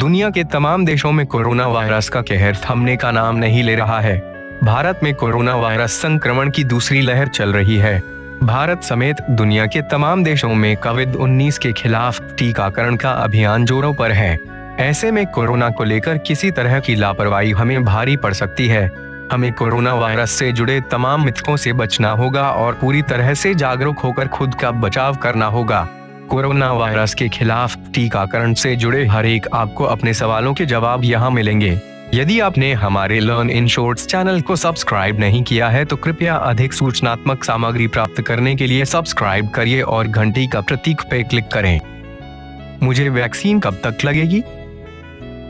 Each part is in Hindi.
दुनिया के तमाम देशों में कोरोना वायरस का कहर थमने का नाम नहीं ले रहा है। भारत में कोरोना वायरस संक्रमण की दूसरी लहर चल रही है। भारत समेत दुनिया के तमाम देशों में कोविड-19 के खिलाफ टीकाकरण का अभियान जोरों पर है। ऐसे में कोरोना को लेकर किसी तरह की लापरवाही हमें भारी पड़ सकती है। हमें कोरोना वायरस से जुड़े तमाम मिथकों से बचना होगा और पूरी तरह से जागरूक होकर खुद का बचाव करना होगा। कोरोना वायरस के खिलाफ टीकाकरण से जुड़े हर एक आपको अपने सवालों के जवाब यहाँ मिलेंगे। यदि आपने हमारे लर्न इन शॉर्ट्स चैनल को सब्सक्राइब नहीं किया है तो कृपया अधिक सूचनात्मक सामग्री प्राप्त करने के लिए सब्सक्राइब करिए और घंटी का प्रतीक पे क्लिक करें। मुझे वैक्सीन कब तक लगेगी?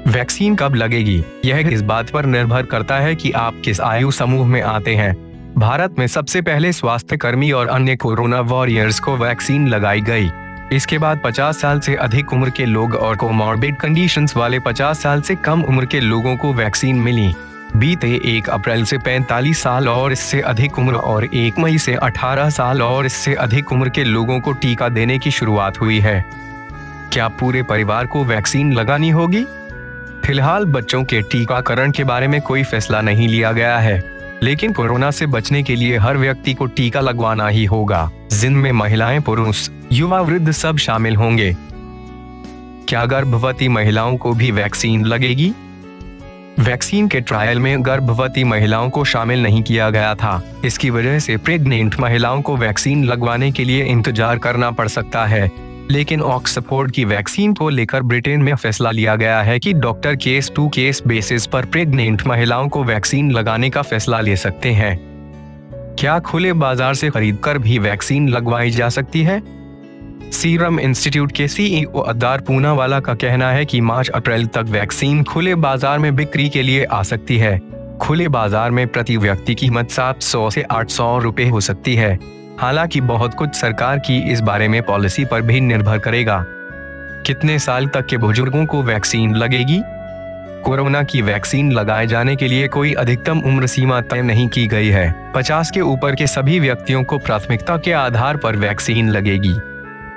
वैक्सीन कब लगेगी यह इस बात पर निर्भर करता है कि आप किस आयु समूह में आते हैं। भारत में सबसे पहले स्वास्थ्य कर्मी और अन्य कोरोना वॉरियर्स को वैक्सीन लगाई गई। इसके बाद 50 साल से अधिक उम्र के लोग और कोमॉर्बिड कंडीशंस वाले 50 साल से कम उम्र के लोगों को वैक्सीन मिली। बीते 1 अप्रैल से 45 साल और इससे अधिक उम्र और 1 मई से 18 साल और इससे अधिक उम्र के लोगों को टीका देने की शुरुआत हुई है। क्या पूरे परिवार को वैक्सीन लगानी होगी? फिलहाल बच्चों के टीकाकरण के बारे में कोई फैसला नहीं लिया गया है, लेकिन कोरोना से बचने के लिए हर व्यक्ति को टीका लगवाना ही होगा, जिनमें महिलाएं, पुरुष, युवा, वृद्ध सब शामिल होंगे। क्या गर्भवती महिलाओं को भी वैक्सीन लगेगी? वैक्सीन के ट्रायल में गर्भवती महिलाओं को शामिल नहीं किया गया था। इसकी वजह से प्रेग्नेंट महिलाओं को वैक्सीन लगवाने के लिए इंतजार करना पड़ सकता है। लेकिन ऑक्सफोर्ड की वैक्सीन को लेकर ब्रिटेन में फैसला लिया गया है कि doctor case to case basis पर प्रेग्नेंट महिलाओं को वैक्सीन लगाने का फैसला ले सकते हैं। क्या खुले बाजार से खरीदकर भी वैक्सीन लगवाई जा सकती है? सीरम इंस्टीट्यूट के CEO अद्दार पूनावाला का कहना है कि मार्च अप्रैल तक वैक्सीन खुले बाजार में बिक्री के लिए आ सकती है। खुले बाजार में प्रति व्यक्ति कीमत 700 से 800 रुपए हो सकती है। हालांकि बहुत कुछ सरकार की इस बारे में पॉलिसी पर भी निर्भर करेगा। कितने साल तक के बुजुर्गों को वैक्सीन लगेगी? कोरोना की वैक्सीन लगाए जाने के लिए कोई अधिकतम उम्र सीमा तय नहीं की गई है। 50 के ऊपर के सभी व्यक्तियों को प्राथमिकता के आधार पर वैक्सीन लगेगी।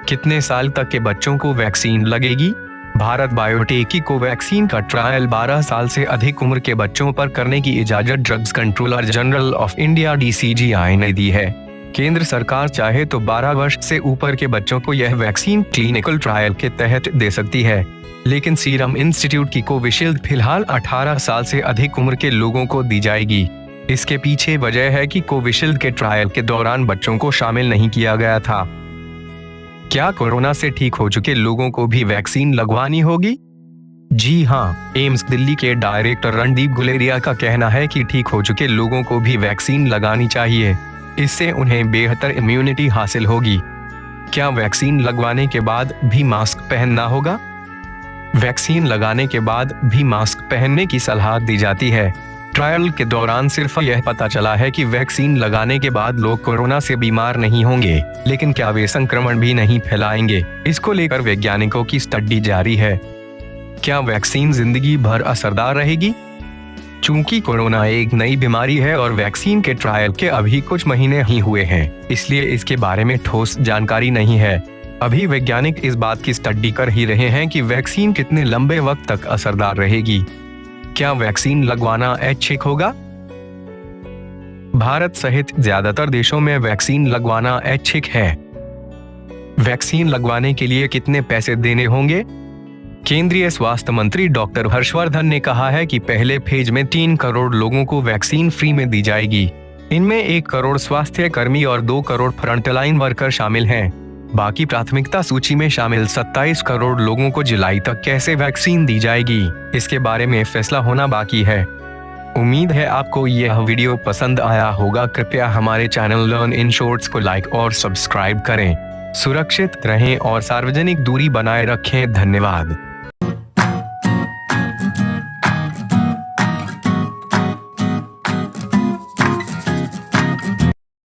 कितने साल तक के बच्चों को वैक्सीन लगेगी? भारत बायोटेक की कोवैक्सीन का ट्रायल 12 साल से अधिक उम्र के बच्चों पर करने की इजाजत drugs controller general of India DCGI ने दी है। केंद्र सरकार चाहे तो 12 वर्ष से ऊपर के बच्चों को यह वैक्सीन क्लिनिकल ट्रायल के तहत दे सकती है, लेकिन सीरम इंस्टीट्यूट की कोविशील्ड फिलहाल 18 साल से अधिक उम्र के लोगों को दी जाएगी। इसके पीछे वजह है कि कोविशील्ड के ट्रायल के दौरान बच्चों को शामिल नहीं किया गया था। क्या कोरोना से ठीक हो चुके लोगों को भी वैक्सीन लगवानी होगी? जी हाँ, एम्स दिल्ली के डायरेक्टर रणदीप गुलेरिया का कहना है कि ठीक हो चुके लोगों को भी वैक्सीन लगानी चाहिए। इससे उन्हें बेहतर इम्यूनिटी हासिल होगी। क्या वैक्सीन लगवाने के बाद भी मास्क पहनना होगा? वैक्सीन लगाने के बाद भी मास्क पहनने की सलाह दी जाती है। ट्रायल के दौरान सिर्फ यह पता चला है कि वैक्सीन लगाने के बाद लोग कोरोना से बीमार नहीं होंगे, लेकिन क्या वे संक्रमण भी नहीं फैलाएंगे? इसको लेकर वैज्ञानिकों की स्टडी जारी है। क्या वैक्सीन जिंदगी भर असरदार रहेगी? चूंकि कोरोना एक नई बीमारी है और वैक्सीन के ट्रायल के अभी कुछ महीने ही हुए हैं, इसलिए इसके बारे में ठोस जानकारी नहीं है। अभी वैज्ञानिक इस बात की स्टडी कर ही रहे हैं कि वैक्सीन कितने लंबे वक्त तक असरदार रहेगी। क्या वैक्सीन लगवाना ऐच्छिक होगा? भारत सहित ज्यादातर देशों में वैक्सीन लगवाना ऐच्छिक है। वैक्सीन लगवाने के लिए कितने पैसे देने होंगे? केंद्रीय स्वास्थ्य मंत्री डॉक्टर हर्षवर्धन ने कहा है कि पहले फेज में 3 करोड़ लोगों को वैक्सीन फ्री में दी जाएगी। इनमें 1 करोड़ स्वास्थ्य कर्मी और 2 करोड़ फ्रंटलाइन वर्कर शामिल हैं। बाकी प्राथमिकता सूची में शामिल 27 करोड़ लोगों को जुलाई तक कैसे वैक्सीन दी जाएगी, इसके बारे में फैसला होना बाकी है। उम्मीद है आपको यह वीडियो पसंद आया होगा। कृपया हमारे चैनल लर्न इन शॉर्ट्स को लाइक और सब्सक्राइब करें। सुरक्षित रहें और सार्वजनिक दूरी बनाए रखें। धन्यवाद।